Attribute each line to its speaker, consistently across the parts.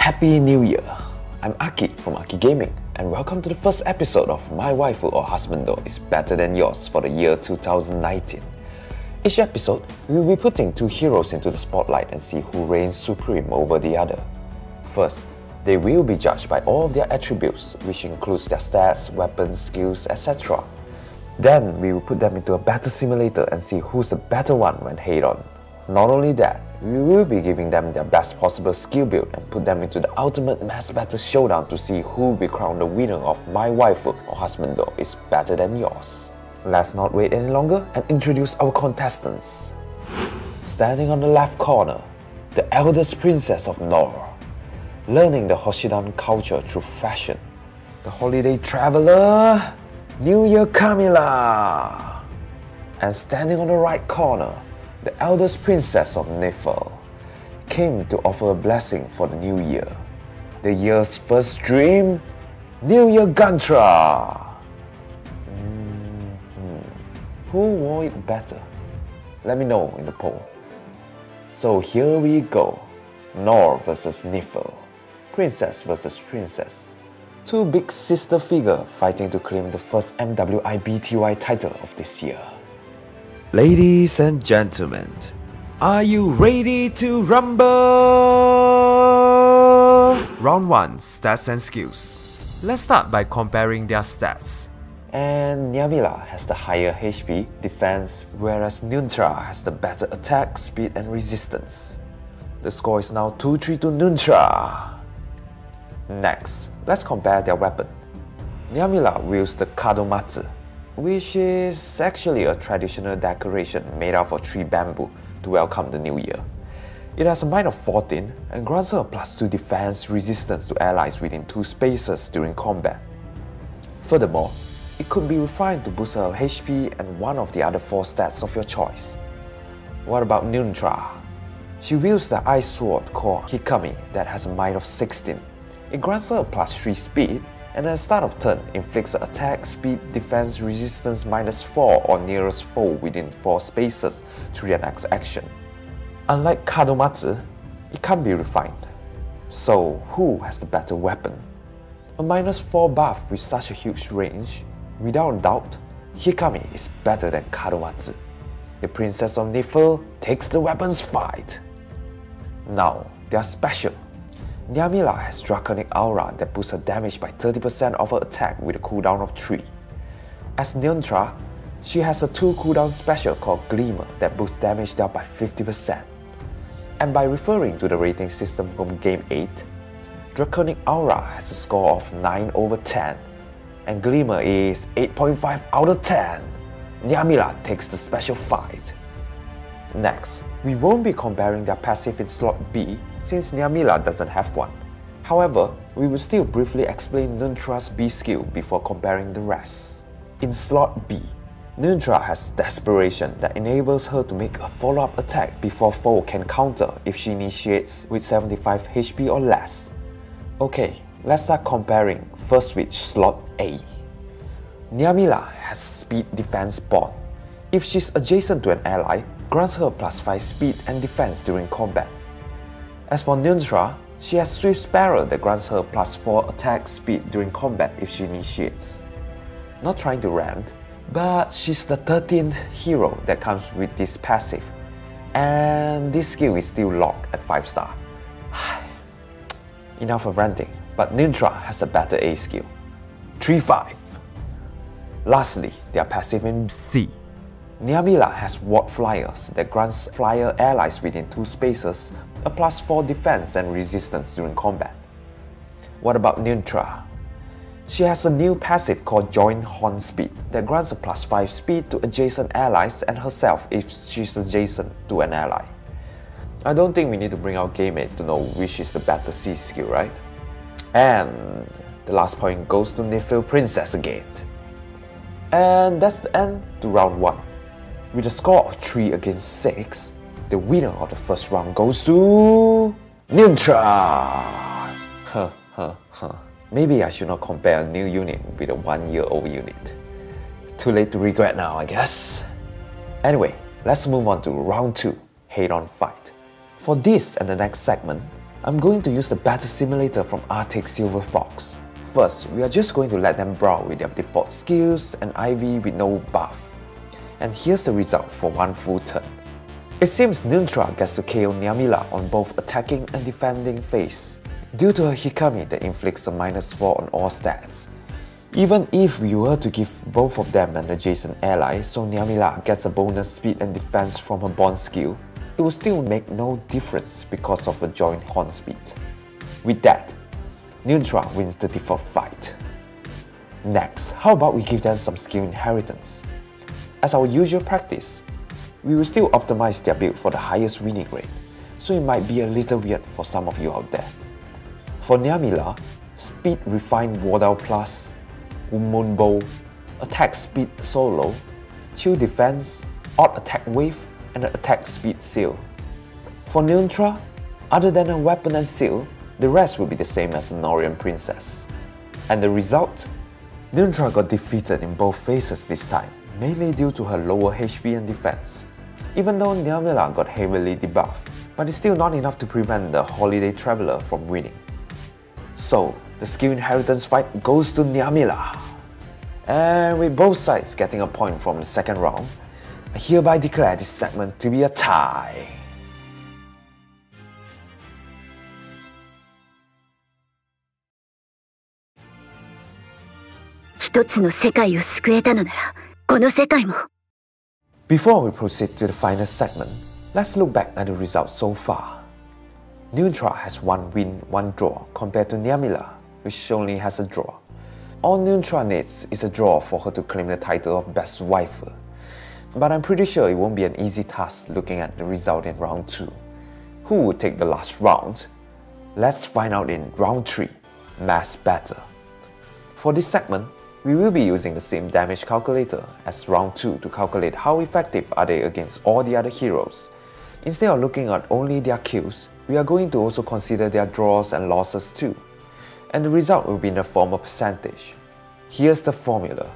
Speaker 1: Happy New Year! I'm Aki from Aki Gaming and welcome to the first episode of My Waifu or Husbando is Better Than Yours for the year 2019. Each episode, we will be putting two heroes into the spotlight and see who reigns supreme over the other. First, they will be judged by all of their attributes, which includes their stats, weapons, skills, etc. Then, we will put them into a battle simulator and see who's the better one when head on. Not only that, we will be giving them their best possible skill build and put them into the ultimate mass battle showdown to see who will be crowned the winner of My Waifu or Husbando is Better Than Yours. Let's not wait any longer and introduce our contestants. Standing on the left corner, the eldest princess of Nor. Learning the Hoshidan culture through fashion. The holiday traveler, New Year Camilla. And standing on the right corner, the eldest princess of Nifl came to offer a blessing for the new year. The year's first dream, New Year Gunnthra. Who wore it better? Let me know in the poll. So here we go. Nor versus Nifl. Princess versus princess. Two big sister figures fighting to claim the first MWIBTY title of this year. Ladies and gentlemen, are you ready to rumble? Round 1, Stats and Skills.
Speaker 2: Let's start by comparing their stats.
Speaker 1: And Camilla has the higher HP, defense, whereas Gunnthra has the better attack, speed and resistance. The score is now 2-3 to Gunnthra. Next, let's compare their weapon. Camilla wields the Kadomatsu, which is actually a traditional decoration made out of tree bamboo to welcome the new year. It has a might of 14 and grants her a +2 defense resistance to allies within 2 spaces during combat. Furthermore, it could be refined to boost her HP and one of the other 4 stats of your choice. What about Gunnthra? She wields the ice sword called Hikami that has a might of 16. It grants her a +3 speed and at the start of turn inflicts an attack, speed, defense, resistance -4 on nearest foe within 4 spaces through their next action. Unlike Kadomatsu, it can't be refined. So who has the better weapon? A -4 buff with such a huge range? Without doubt, Hikami is better than Kadomatsu. The Princess of Nifl takes the weapons fight. Now, they are special. Camilla has Draconic Aura that boosts her damage by 30% of her attack with a cooldown of 3. As Gunnthra, she has a 2 cooldown special called Glimmer that boosts damage dealt by 50%. And by referring to the rating system from Game 8, Draconic Aura has a score of 9/10 and Glimmer is 8.5 out of 10. Camilla takes the special fight. Next, we won't be comparing their passive in slot B since Camilla doesn't have one. However, we will still briefly explain Gunnthra's B skill before comparing the rest. In slot B, Gunnthra has Desperation that enables her to make a follow-up attack before foe can counter if she initiates with 75 HP or less. Okay, let's start comparing first with slot A. Camilla has Speed Defense Bond. If she's adjacent to an ally, grants her a +5 speed and defense during combat. As for Gunnthra, she has Swift Sparrow that grants her +4 attack speed during combat if she initiates. Not trying to rant, but she's the 13th hero that comes with this passive, and this skill is still locked at 5 star. Enough of ranting, but Gunnthra has a better A skill, 3-5. Lastly, their passive in
Speaker 2: C.
Speaker 1: Camilla has Ward Flyers that grants flyer allies within 2 spaces a +4 defense and resistance during combat. What about Gunnthra? She has a new passive called Joint Horn Speed that grants a +5 speed to adjacent allies and herself if she's adjacent to an ally. I don't think we need to bring out Game 8 to know which is the better C skill, right? And the last point goes to Nifl Princess again. And that's the end to round 1. With a score of 3 against 6, the winner of the first round goes to Gunnthra. Maybe I should not compare a new unit with a 1-year-old unit. Too late to regret now, I guess. Anyway, let's move on to round 2, head-on fight. For this and the next segment, I'm going to use the battle simulator from Arctic Silver Fox. First, we are just going to let them brawl with their default skills and Ivy with no buff. And here's the result for one full turn. It seems Gunnthra gets to KO Camilla on both attacking and defending phase, due to her Hikami that inflicts a -4 on all stats. Even if we were to give both of them an adjacent ally, so Camilla gets a bonus speed and defense from her bond skill, it will still make no difference because of a joint horn speed. With that, Gunnthra wins the default fight. Next, how about we give them some skill inheritance? As our usual practice, we will still optimize their build for the highest winning rate, so it might be a little weird for some of you out there. For Camilla, Speed Refined Wardell Plus, Moonbow, Attack Speed Solo, Chill Defense, Odd Attack Wave, and an Attack Speed Seal. For Gunnthra, other than a weapon and seal, the rest will be the same as an Norian Princess. And the result? Gunnthra got defeated in both phases this time, mainly due to her lower HP and defense. Even though Camilla got heavily debuffed, but it's still not enough to prevent the Holiday Traveler from winning. So, the skill inheritance fight goes to Camilla. And with both sides getting a point from the second round, I hereby declare this segment to be a tie.
Speaker 3: 一つの世界を救えたのなら、この世界も。
Speaker 1: Before we proceed to the final segment, let's look back at the results so far. Gunnthra has 1 win, 1 draw compared to Camilla, which only has a draw. All Gunnthra needs is a draw for her to claim the title of Best Waifu. But I'm pretty sure it won't be an easy task looking at the result in round 2. Who would take the last round? Let's find out in round 3, Mass Battle. For this segment, we will be using the same damage calculator as round 2 to calculate how effective are they against all the other heroes. Instead of looking at only their kills, we are going to also consider their draws and losses too. And the result will be in the form of percentage. Here's the formula.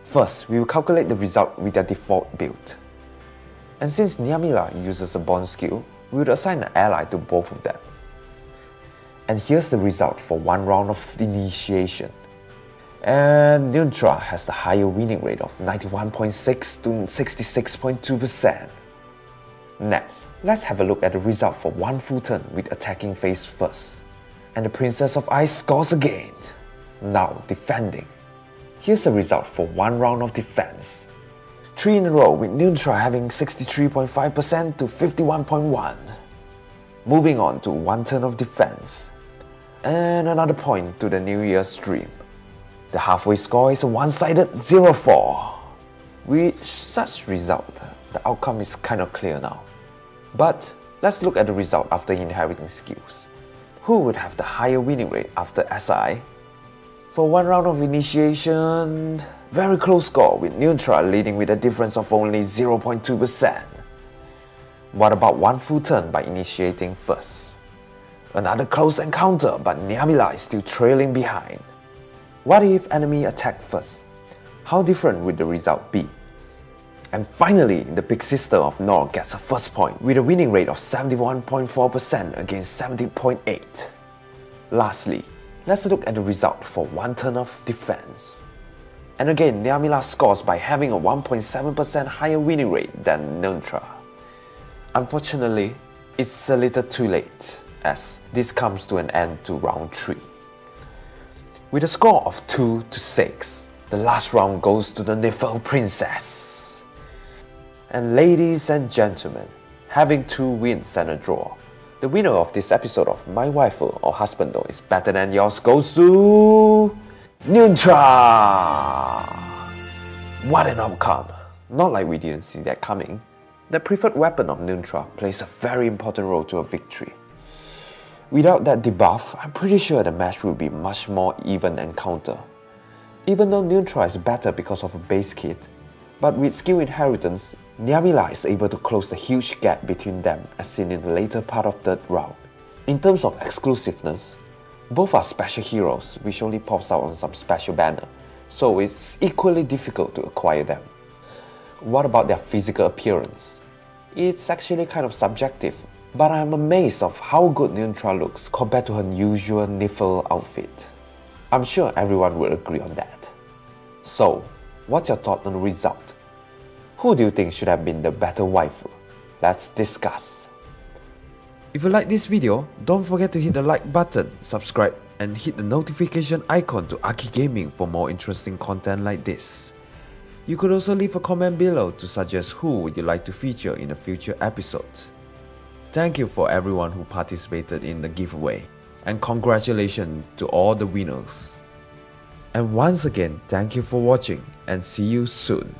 Speaker 1: First, we will calculate the result with their default build. And since Camilla uses a bond skill, we would assign an ally to both of them. And here's the result for one round of initiation. And Gunnthra has the higher winning rate of 91.6 to 66.2%. Next, let's have a look at the result for one full turn with attacking phase first. And the Princess of Ice scores again. Now defending. Here's the result for one round of defense. 3 in a row with Gunnthra having 63.5% to 51.1%. Moving on to one turn of defense. And another point to the New Year's stream. The halfway score is a one-sided 0-4. With such result, the outcome is kind of clear now. But let's look at the result after inheriting skills. Who would have the higher winning rate after SI? For one round of initiation, very close score with Gunnthra leading with a difference of only 0.2%. What about one full turn by initiating first? Another close encounter, but Camilla is still trailing behind. What if enemy attacked first? How different would the result be? And finally, the big sister of Nor gets a first point with a winning rate of 71.4% against 70.8%. Lastly, let's look at the result for one turn of defense. And again, Camilla scores by having a 1.7% higher winning rate than Gunnthra. Unfortunately, it's a little too late, as this comes to an end to round 3. With a score of 2-6, the last round goes to the Nifl Princess. And ladies and gentlemen, having 2 wins and a draw, the winner of this episode of My Waifu or Husbando is better than yours goes to Gunnthra! What an outcome! Not like we didn't see that coming. The preferred weapon of Gunnthra plays a very important role to a victory. Without that debuff, I'm pretty sure the match will be much more even encounter. Even though Gunnthra is better because of a base kit, but with skill inheritance, Camilla is able to close the huge gap between them as seen in the later part of third round. In terms of exclusiveness, both are special heroes which only pops out on some special banner, so it's equally difficult to acquire them. What about their physical appearance? It's actually kind of subjective, But I'm amazed of how good Gunnthra looks compared to her usual Niffle outfit. I'm sure everyone will agree on that. So, what's your thought on the result? Who do you think should have been the better waifu? Let's discuss. If you like this video, don't forget to hit the like button, subscribe, and hit the notification icon to Aki Gaming for more interesting content like this. You could also leave a comment below to suggest who would you like to feature in a future episode. Thank you for everyone who participated in the giveaway, and congratulations to all the winners. And once again, thank you for watching and see you soon.